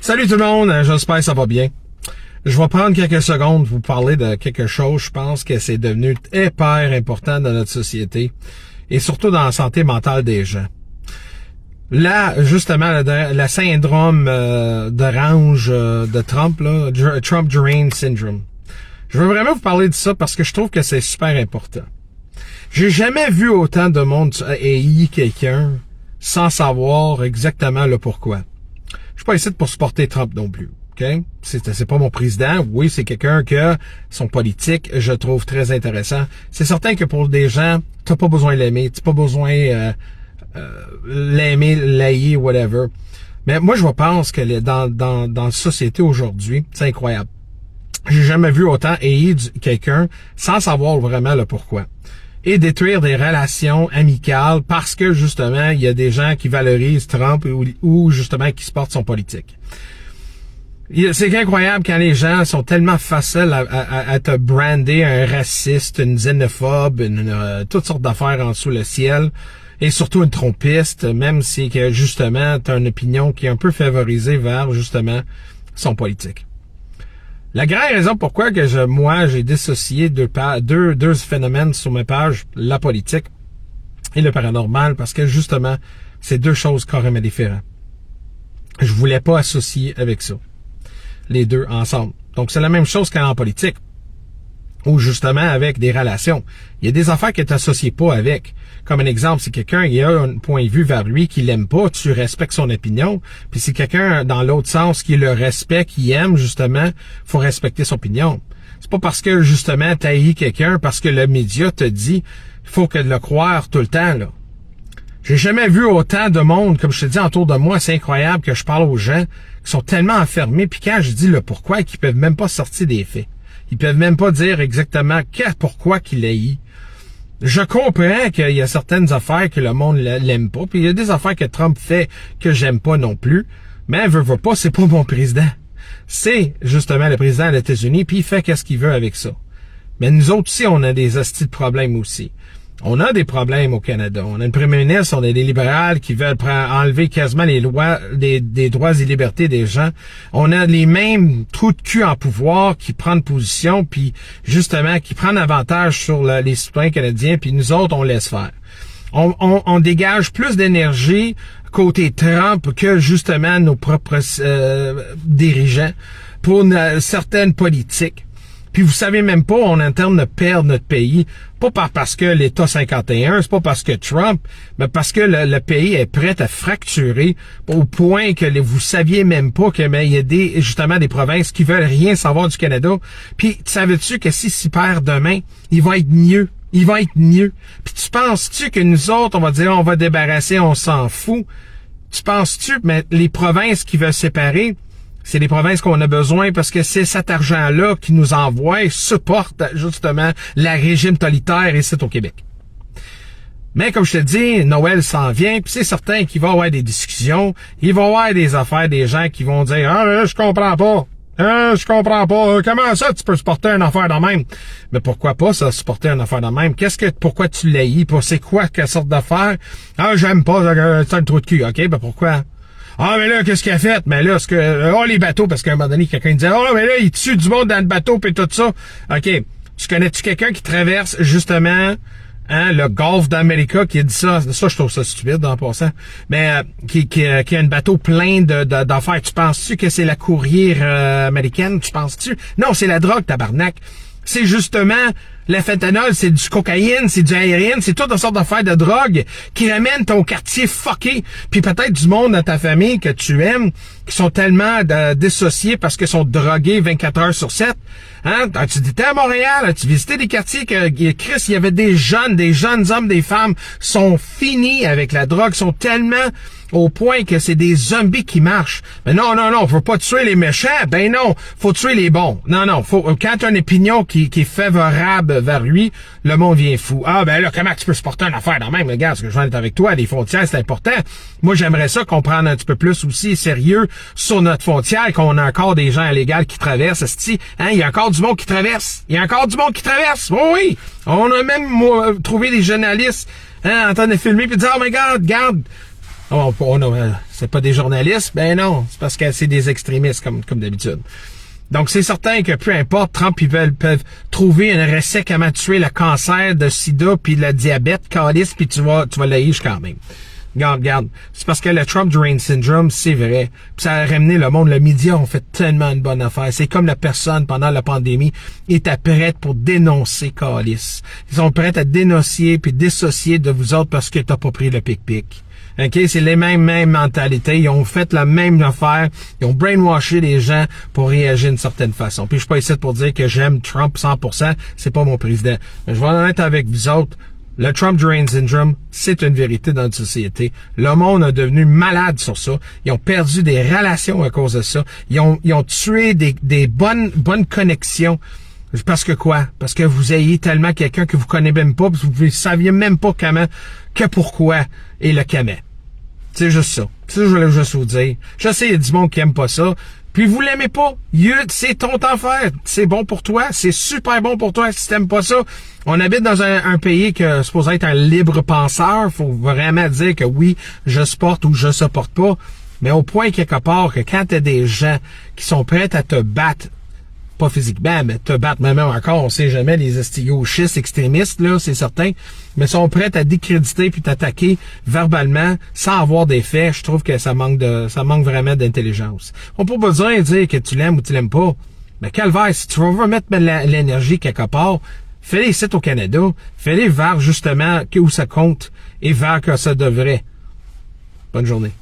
Salut tout le monde, j'espère que ça va bien. Je vais prendre quelques secondes pour vous parler de quelque chose. Je pense que c'est devenu hyper important dans notre société et surtout dans la santé mentale des gens. Là, justement, le syndrome d'orange de Trump, là, Trump Drain Syndrome. Je veux vraiment vous parler de ça parce que je trouve que c'est super important. J'ai jamais vu autant de monde haïr quelqu'un sans savoir exactement le pourquoi. Je suis pas ici pour supporter Trump non plus, ok? C'est pas mon président. Oui, c'est quelqu'un que son politique, je trouve très intéressant. C'est certain que pour des gens, t'as pas besoin de l'aimer, t'as pas besoin l'aimer, l'haïr, whatever. Mais moi, je pense que dans la société aujourd'hui, c'est incroyable. J'ai jamais vu autant haïr quelqu'un sans savoir vraiment le pourquoi. Et détruire des relations amicales parce que, justement, il y a des gens qui valorisent Trump ou justement, qui supportent son politique. C'est incroyable quand les gens sont tellement faciles à te brander un raciste, une xénophobe, toutes sortes d'affaires en dessous le ciel, et surtout une trompiste, même si que, justement, tu as une opinion qui est un peu favorisée vers, justement, son politique. La grande raison pourquoi que j'ai dissocié deux phénomènes sur ma page, la politique et le paranormal, parce que justement, c'est deux choses carrément différentes. Je voulais pas associer avec ça, les deux ensemble. Donc c'est la même chose qu'en politique, ou justement avec des relations. Il y a des affaires que tu n'associes pas avec. Comme un exemple, si quelqu'un il a un point de vue vers lui qu'il aime pas, tu respectes son opinion. Puis si quelqu'un dans l'autre sens qui le respecte, qui aime justement, faut respecter son opinion. C'est pas parce que justement tu haïs quelqu'un parce que le média te dit faut que de le croire tout le temps là. J'ai jamais vu autant de monde, comme je te dis autour de moi, c'est incroyable que je parle aux gens qui sont tellement enfermés, puis quand je dis le pourquoi, qu'ils peuvent même pas sortir des faits. Ils peuvent même pas dire exactement pourquoi qu'il haït. Je comprends qu'il y a certaines affaires que le monde l'aime pas, puis il y a des affaires que Trump fait que j'aime pas non plus, mais veut pas, c'est pas mon président. C'est justement le président des États-Unis, puis il fait qu'est-ce qu'il veut avec ça. Mais nous autres aussi, on a des hosties de problèmes aussi. On a des problèmes au Canada. On a une premier ministre, on a des libérales qui veulent enlever quasiment les lois, des droits et libertés des gens. On a les mêmes trous de cul en pouvoir qui prennent position, puis justement, qui prennent avantage sur les citoyens canadiens, puis nous autres, on laisse faire. On dégage plus d'énergie côté Trump que justement nos propres dirigeants pour certaines politiques. Puis vous savez même pas, on est en train de perdre notre pays, pas parce que l'État 51, c'est pas parce que Trump, mais parce que le pays est prêt à fracturer au point que vous saviez même pas que il y a justement des provinces qui veulent rien savoir du Canada. Puis savais-tu que s'il perd demain, il va être mieux. Il va être mieux. Puis tu penses-tu que nous autres, on va dire on va débarrasser, on s'en fout? Tu penses-tu, mais les provinces qui veulent séparer, c'est les provinces qu'on a besoin parce que c'est cet argent-là qui nous envoie, supporte justement la régime totalitaire ici au Québec. Mais comme je te dis, Noël s'en vient, puis c'est certain qu'il va y avoir des discussions, il va y avoir des affaires, des gens qui vont dire « Ah, là, je comprends pas. Je comprends pas. Comment ça tu peux supporter une affaire de même? » Mais pourquoi pas ça, supporter une affaire de même? Pourquoi tu l'haïs? C'est quoi, quelle sorte d'affaire? Ah, j'aime pas, c'est un trou de cul. OK, ben pourquoi? Ah, mais là, qu'est-ce qu'il a fait? Mais là, les bateaux, parce qu'à un moment donné, quelqu'un disait, oh, mais là, il tue du monde dans le bateau, pis tout ça. OK. Tu connais-tu quelqu'un qui traverse, justement, le golfe d'Amérique qui a dit ça? Ça, je trouve ça stupide, en passant. Mais, qui a un bateau plein d'affaires. Tu penses-tu que c'est la courrière américaine? Tu penses-tu? Non, c'est la drogue, tabarnak. C'est justement, la fentanyl, c'est du cocaïne, c'est du héroïne, c'est toutes sortes d'affaires de drogue qui ramènent ton quartier fucké. Puis peut-être du monde dans ta famille que tu aimes, qui sont tellement dissociés parce qu'ils sont drogués 24 heures sur 7. Hein? Tu étais à Montréal, as-tu visité des quartiers Chris, il y avait des jeunes hommes, des femmes, sont finis avec la drogue, sont tellement au point que c'est des zombies qui marchent. Mais non, faut pas tuer les méchants. Ben non, faut tuer les bons. Non, quand t'as une opinion qui est favorable vers lui, le monde vient fou. Ah, ben là, comment tu peux supporter une affaire dans le même? Regarde, ce que je viens d'être avec toi, les frontières, c'est important. Moi, j'aimerais ça qu'on prenne un petit peu plus aussi sérieux sur notre frontière, qu'on a encore des gens illégaux qui traversent. Hein, il y a encore du monde qui traverse. Oh, oui. On a même trouvé des journalistes, hein, en train de filmer puis de dire, oh my God, regarde. C'est pas des journalistes? Ben non, c'est parce que c'est des extrémistes comme d'habitude. Donc, c'est certain que peu importe, Trump, ils peuvent trouver une recette comment tuer le cancer, le sida, puis le diabète, calice, puis tu vas l'haïr quand même. Regarde. C'est parce que le Trump Drain Syndrome, c'est vrai. Puis ça a ramené le monde. Le média ont fait tellement une bonne affaire. C'est comme la personne, pendant la pandémie, était prête pour dénoncer calice. Ils sont prêts à dénoncer puis dissocier de vous autres parce que t'as pas pris le pic-pic. OK? C'est les mêmes mentalités. Ils ont fait la même affaire. Ils ont brainwashé les gens pour réagir d'une certaine façon. Puis je suis pas ici pour dire que j'aime Trump 100%. C'est pas mon président. Mais je vais en honnête avec vous autres. Le Trump Drain Syndrome, c'est une vérité dans notre société. Le monde est devenu malade sur ça. Ils ont perdu des relations à cause de ça. Ils ont tué des bonnes connexions. Parce que quoi? Parce que vous ayez tellement quelqu'un que vous connaissez même pas, parce que vous ne saviez même pas comment, que pourquoi et le comment. C'est juste ça. Ça, je voulais juste vous dire. Je sais, il y a du monde qui aime pas ça. Puis vous l'aimez pas. C'est ton affaire. C'est bon pour toi. C'est super bon pour toi si t'aimes pas ça. On habite dans un pays que supposé être un libre penseur. Faut vraiment dire que oui, je supporte ou je supporte pas. Mais au point quelque part que quand t'as des gens qui sont prêts à te battre, pas physiquement, mais te battre même encore, on sait jamais, les gauchistes extrémistes, là, c'est certain, mais sont prêts à décréditer puis t'attaquer verbalement sans avoir des faits. Je trouve que ça manque vraiment d'intelligence. On peut pas besoin de dire que tu l'aimes ou tu l'aimes pas. Mais calvaire, si tu veux remettre l'énergie quelque part, fais-les ici au Canada, fais-les vers justement où ça compte et vers que ça devrait. Bonne journée.